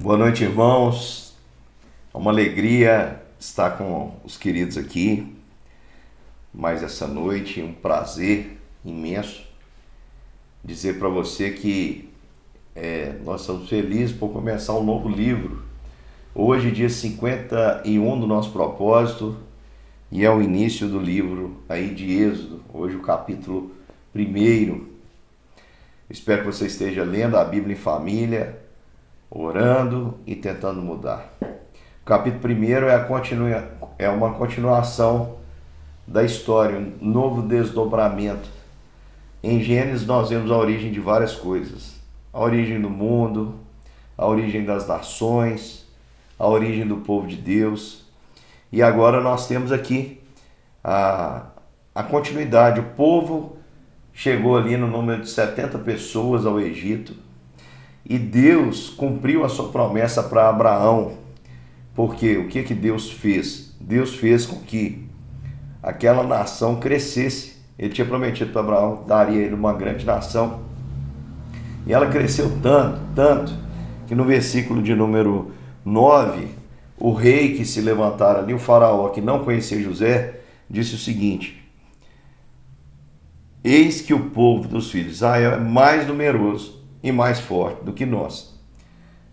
Boa noite, irmãos. É uma alegria estar com os queridos aqui mais essa noite. Um prazer imenso dizer para você que nós estamos felizes por começar um novo livro. Hoje, dia 51 do nosso propósito, e é o início do livro aí de Êxodo. Hoje o capítulo 1. Espero que você esteja lendo a Bíblia em família, orando e tentando mudar. O capítulo 1 é uma continuação da história, um novo desdobramento. Em Gênesis nós vemos a origem de várias coisas. A origem do mundo, a origem das nações, a origem do povo de Deus. E agora nós temos aqui a continuidade. O povo chegou ali no número de 70 pessoas ao Egito. E Deus cumpriu a sua promessa para Abraão. Porque o que Deus fez? Deus fez com que aquela nação crescesse. Ele tinha prometido para Abraão, daria a ele uma grande nação. E ela cresceu tanto, que no versículo de número 9, o rei que se levantara ali, o faraó, que não conhecia José, disse o seguinte: eis que o povo dos filhos de Israel é mais numeroso e mais forte do que nós.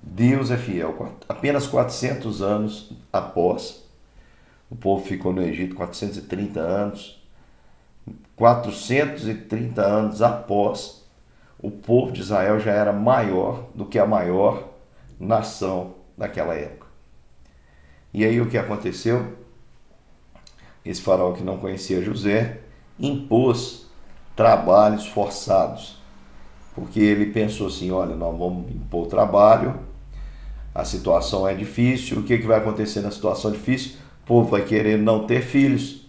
Deus é fiel. Apenas 400 anos após, o povo ficou no Egito 430 anos. 430 anos após, o povo de Israel já era maior do que a maior nação daquela época. E aí o que aconteceu? Esse faraó que não conhecia José impôs trabalhos forçados. Porque ele pensou assim, olha, nós vamos impor trabalho, a situação é difícil, o que vai acontecer na situação difícil? O povo vai querer não ter filhos.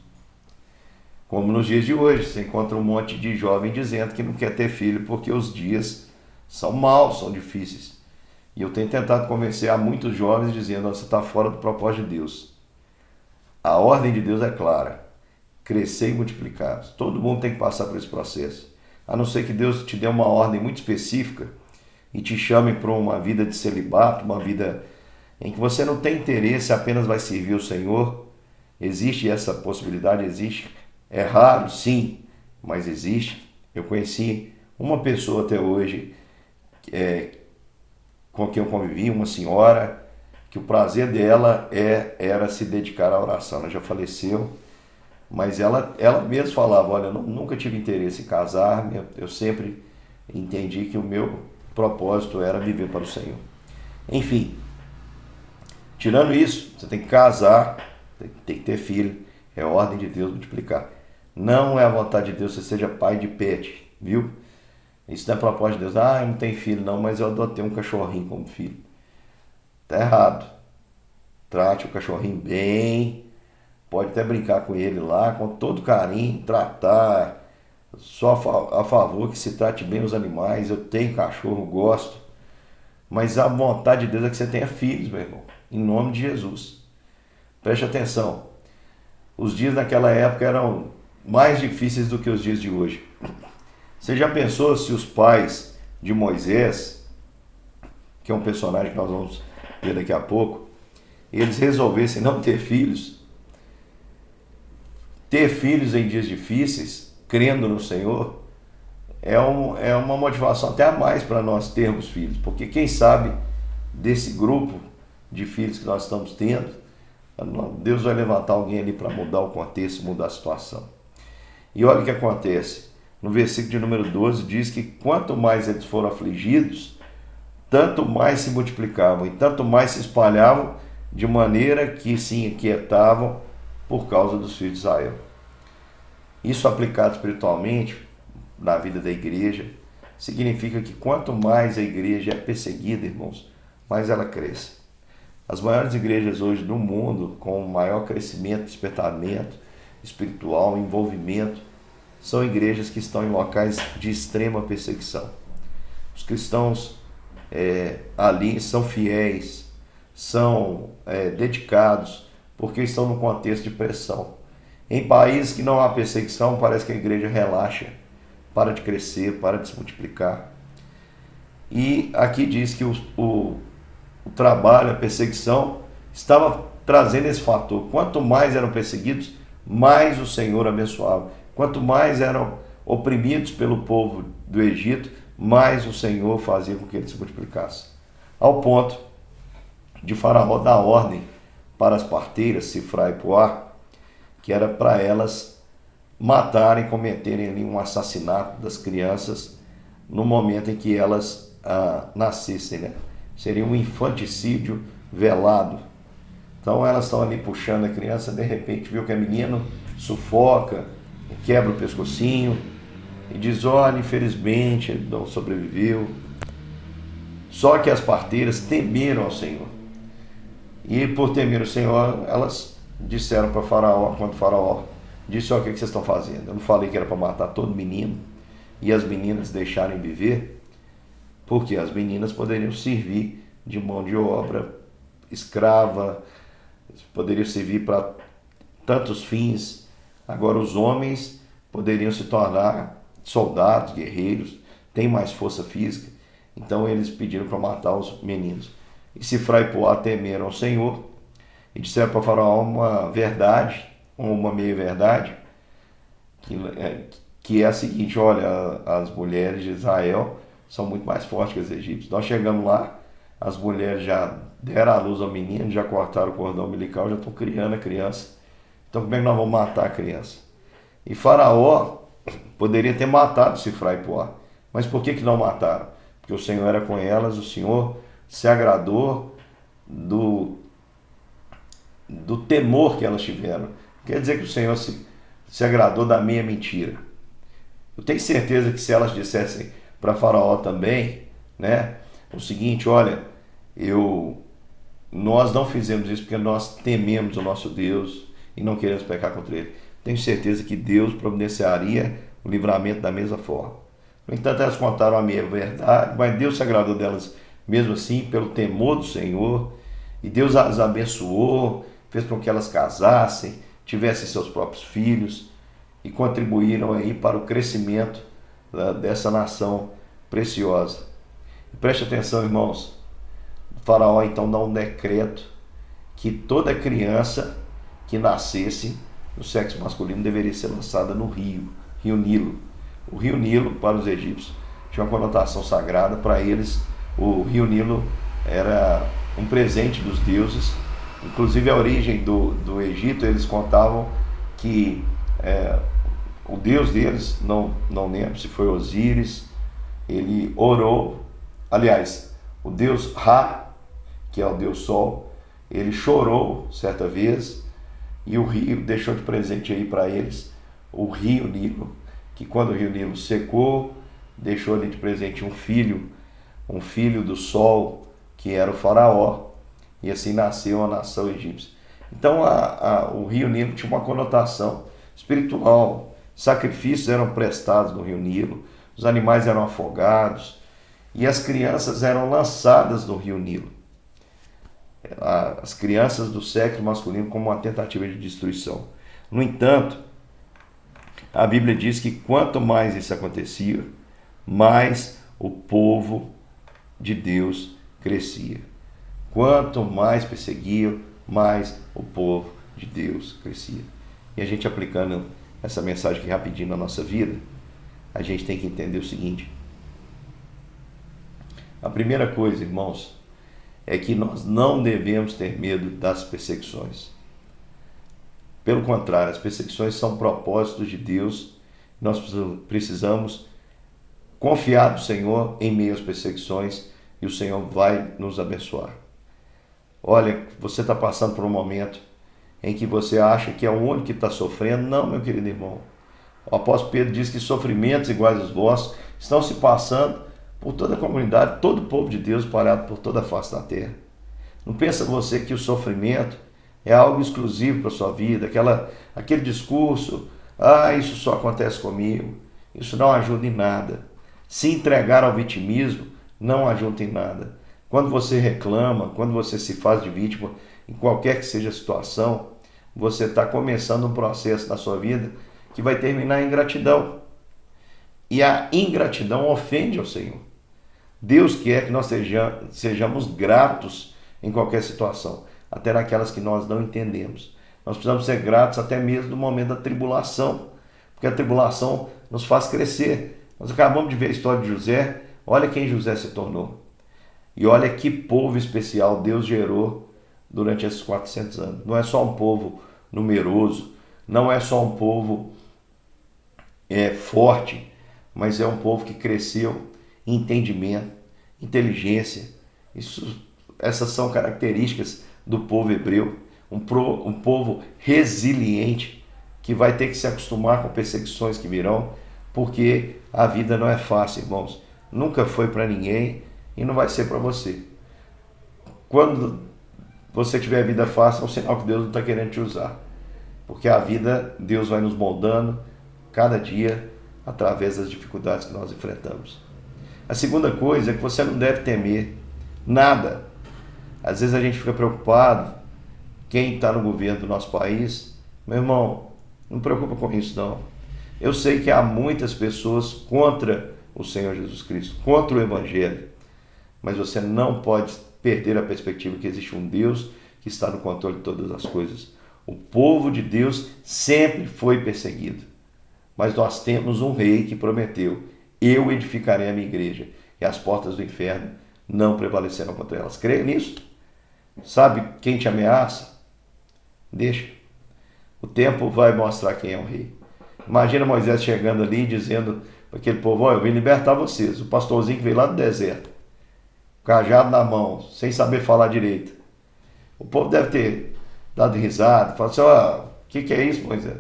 Como nos dias de hoje, você encontra um monte de jovem dizendo que não quer ter filho porque os dias são maus, são difíceis. E eu tenho tentado convencer a muitos jovens dizendo, você está fora do propósito de Deus. A ordem de Deus é clara, crescer e multiplicar. Todo mundo tem que passar por esse processo. A não ser que Deus te dê uma ordem muito específica e te chame para uma vida de celibato, uma vida em que você não tem interesse, apenas vai servir o Senhor. Existe essa possibilidade? Existe. É raro, sim, mas existe. Eu conheci uma pessoa até hoje com quem eu convivi, uma senhora, que o prazer dela era se dedicar à oração. Ela já faleceu. Mas ela mesma falava, olha, eu nunca tive interesse em casar, eu sempre entendi que o meu propósito era viver para o Senhor. Enfim, tirando isso, você tem que casar, tem que ter filho, é ordem de Deus multiplicar. Não é a vontade de Deus que você seja pai de pet, viu? Isso não é propósito de Deus, eu não tenho filho não, mas eu adotei um cachorrinho como filho. Tá errado. Trate o cachorrinho bem. Pode até brincar com ele lá, com todo carinho, tratar, só a favor que se trate bem os animais. Eu tenho cachorro, gosto, mas a vontade de Deus é que você tenha filhos, meu irmão, em nome de Jesus. Preste atenção, os dias naquela época eram mais difíceis do que os dias de hoje. Você já pensou se os pais de Moisés, que é um personagem que nós vamos ver daqui a pouco, eles resolvessem não ter filhos? Ter filhos em dias difíceis, crendo no Senhor, é uma motivação até a mais para nós termos filhos. Porque quem sabe desse grupo de filhos que nós estamos tendo, Deus vai levantar alguém ali para mudar o contexto, mudar a situação. E olha o que acontece. No versículo de número 12 diz que quanto mais eles foram afligidos, tanto mais se multiplicavam e tanto mais se espalhavam, de maneira que se inquietavam por causa dos filhos de Israel. Isso aplicado espiritualmente na vida da igreja, significa que quanto mais a igreja é perseguida, irmãos, mais ela cresce. As maiores igrejas hoje do mundo, com maior crescimento, despertamento espiritual, envolvimento, são igrejas que estão em locais de extrema perseguição. Os cristãos ali são fiéis, são dedicados, porque estão num contexto de pressão. Em países que não há perseguição, parece que a igreja relaxa, para de crescer, para de se multiplicar. E aqui diz que o o trabalho, a perseguição, estava trazendo esse fator. Quanto mais eram perseguidos, mais o Senhor abençoava. Quanto mais eram oprimidos pelo povo do Egito, mais o Senhor fazia com que eles se multiplicassem. Ao ponto de Faraó dar ordem para as parteiras, Sifrá e Puá, que era para elas matarem, cometerem ali um assassinato das crianças no momento em que elas nascessem, né? Seria um infanticídio velado. Então elas estão ali puxando a criança, de repente viu que a menina sufoca, quebra o pescocinho e diz, olha, infelizmente ele não sobreviveu. Só que as parteiras temeram ao Senhor. E por temer o Senhor, elas disseram para Faraó, quando Faraó disse, olha, o que vocês estão fazendo? Eu não falei que era para matar todo menino e as meninas deixarem viver? Porque as meninas poderiam servir de mão de obra escrava, poderiam servir para tantos fins. Agora os homens poderiam se tornar soldados, guerreiros, têm mais força física. Então eles pediram para matar os meninos. E Sifrá e Puá temeram ao Senhor e disseram para Faraó uma verdade, ou uma meia-verdade, que é a seguinte, olha, as mulheres de Israel são muito mais fortes que as egípcias. Nós chegamos lá, as mulheres já deram à luz ao menino, já cortaram o cordão umbilical, já estão criando a criança. Então como é que nós vamos matar a criança? E Faraó poderia ter matado Sifrá e Puá, mas por que não mataram? Porque o Senhor era com elas, o Senhor se agradou do temor que elas tiveram. Quer dizer que o Senhor se agradou da minha mentira. Eu tenho certeza que se elas dissessem para Faraó também, né, o seguinte, olha, nós não fizemos isso porque nós tememos o nosso Deus e não queremos pecar contra ele. Tenho certeza que Deus providenciaria o livramento da mesma forma. No entanto, elas contaram a minha verdade, mas Deus se agradou delas mesmo assim, pelo temor do Senhor, e Deus as abençoou, fez com que elas casassem, tivessem seus próprios filhos, e contribuíram aí para o crescimento dessa nação preciosa. E preste atenção, irmãos, o Faraó então dá um decreto que toda criança que nascesse no sexo masculino deveria ser lançada no rio Nilo. O rio Nilo, para os egípcios, tinha uma conotação sagrada. Para eles, o rio Nilo era um presente dos deuses. Inclusive a origem do Egito, eles contavam que o deus deles, não lembro se foi Osíris, ele orou, aliás, o deus Ra, que é o deus Sol, ele chorou certa vez, e o rio deixou de presente aí para eles o rio Nilo, que quando o rio Nilo secou, deixou ali de presente um filho do Sol, que era o Faraó, e assim nasceu a nação egípcia. Então o rio Nilo tinha uma conotação espiritual, sacrifícios eram prestados no rio Nilo, os animais eram afogados e as crianças eram lançadas no rio Nilo. As crianças do sexo masculino como uma tentativa de destruição. No entanto, a Bíblia diz que quanto mais isso acontecia, mais o povo de Deus crescia. Quanto mais perseguiam, mais o povo de Deus crescia. E a gente aplicando essa mensagem aqui rapidinho na nossa vida, a gente tem que entender o seguinte. A primeira coisa, irmãos, é que nós não devemos ter medo das perseguições. Pelo contrário, as perseguições são propósitos de Deus. Nós precisamos confiar no Senhor em meio às perseguições e o Senhor vai nos abençoar. Olha, você está passando por um momento em que você acha que é o único que está sofrendo. Não, meu querido irmão. O apóstolo Pedro diz que sofrimentos iguais aos vossos estão se passando por toda a comunidade, todo o povo de Deus espalhado por toda a face da terra. Não pensa você que o sofrimento é algo exclusivo para a sua vida, aquele discurso, isso só acontece comigo, isso não ajuda em nada. Se entregar ao vitimismo não ajuda em nada. Quando você reclama, quando você se faz de vítima, em qualquer que seja a situação, você está começando um processo na sua vida que vai terminar em ingratidão. E a ingratidão ofende ao Senhor. Deus quer que nós sejamos gratos em qualquer situação, até naquelas que nós não entendemos. Nós precisamos ser gratos até mesmo no momento da tribulação, porque a tribulação nos faz crescer. Nós acabamos de ver a história de José, olha quem José se tornou. E olha que povo especial Deus gerou durante esses 400 anos. Não é só um povo numeroso, não é só um povo forte, mas é um povo que cresceu em entendimento, inteligência. Essas são características do povo hebreu. Um povo resiliente, que vai ter que se acostumar com perseguições que virão, porque a vida não é fácil, irmãos. Nunca foi para ninguém e não vai ser para você. Quando você tiver a vida fácil, é um sinal que Deus não está querendo te usar. Porque a vida, Deus vai nos moldando cada dia através das dificuldades que nós enfrentamos. A segunda coisa é que você não deve temer nada. Às vezes a gente fica preocupado, quem está no governo do nosso país, meu irmão, não preocupa com isso não. Eu sei que há muitas pessoas contra o Senhor Jesus Cristo, contra o Evangelho, mas você não pode perder a perspectiva que existe um Deus que está no controle de todas as coisas. O povo de Deus sempre foi perseguido, mas nós temos um rei que prometeu: eu edificarei a minha igreja e as portas do inferno não prevalecerão contra elas. Creia nisso? Sabe quem te ameaça? Deixa. O tempo vai mostrar quem é o rei. Imagina Moisés chegando ali dizendo para aquele povo: eu vim libertar vocês. O pastorzinho que veio lá do deserto, cajado na mão, sem saber falar direito. O povo deve ter dado risada, falado assim: o que é isso, Moisés?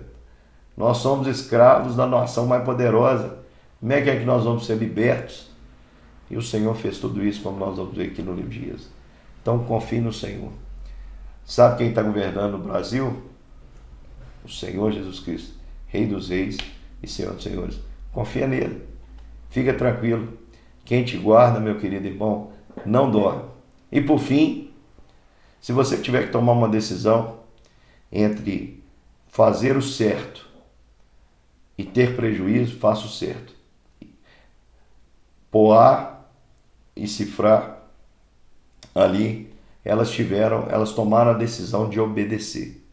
Nós somos escravos da nação mais poderosa. Como é que nós vamos ser libertos? E o Senhor fez tudo isso, como nós vamos ver aqui no livro de Êxodo. Então confie no Senhor. Sabe quem está governando o Brasil? O Senhor Jesus Cristo, Rei dos Reis e Senhor dos Senhores. Confia nele. Fica tranquilo. Quem te guarda, meu querido irmão, não dorme. E por fim, se você tiver que tomar uma decisão entre fazer o certo e ter prejuízo, faça o certo. Poá e Cifrá, ali, elas tomaram a decisão de obedecer.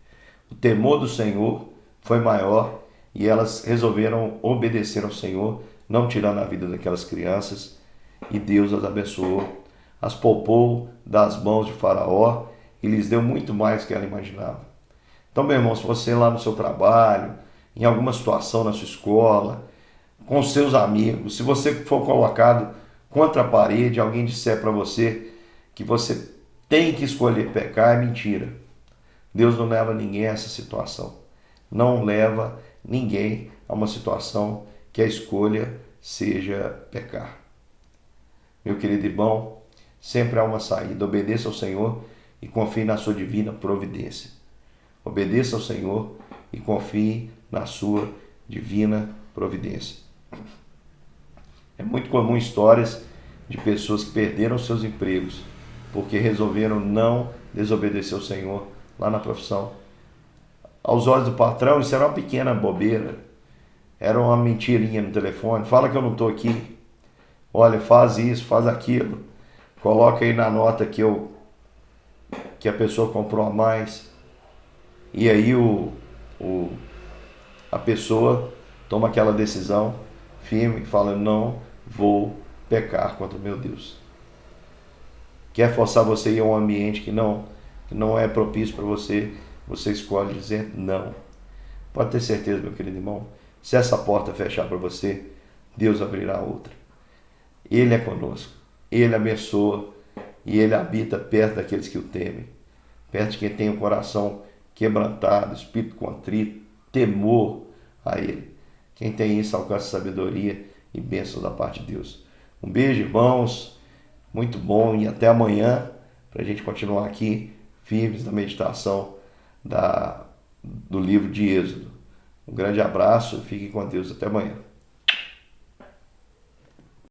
O temor do Senhor foi maior e elas resolveram obedecer ao Senhor, não tirando a vida daquelas crianças, e Deus as abençoou, as poupou das mãos de Faraó e lhes deu muito mais do que ela imaginava. Então, meu irmão, se você lá no seu trabalho, em alguma situação na sua escola, com seus amigos, se você for colocado contra a parede, alguém disser para você que você tem que escolher pecar, é mentira. Deus não leva ninguém a essa situação. Não leva ninguém a uma situação que a escolha seja pecar. Meu querido irmão, sempre há uma saída. Obedeça ao Senhor e confie na sua divina providência. Obedeça ao Senhor e confie na sua divina providência. É muito comum histórias de pessoas que perderam seus empregos porque resolveram não desobedecer ao Senhor lá na profissão. Aos olhos do patrão, isso era uma pequena bobeira. Era uma mentirinha no telefone. Fala que eu não estou aqui. Olha, faz isso, faz aquilo. Coloca aí na nota que a pessoa comprou a mais. E aí a pessoa toma aquela decisão firme e fala: não vou pecar contra o meu Deus. Quer forçar você a ir a um ambiente que não é propício para você, você escolhe dizer não. Pode ter certeza, meu querido irmão, se essa porta fechar para você, Deus abrirá outra. Ele é conosco, Ele abençoa e Ele habita perto daqueles que o temem, perto de quem tem o coração quebrantado, espírito contrito, temor a Ele. Quem tem isso alcança sabedoria e bênçãos da parte de Deus. Um beijo, irmãos, muito bom, e até amanhã para a gente continuar aqui firmes na meditação do livro de Êxodo. Um grande abraço, fiquem com Deus, até amanhã.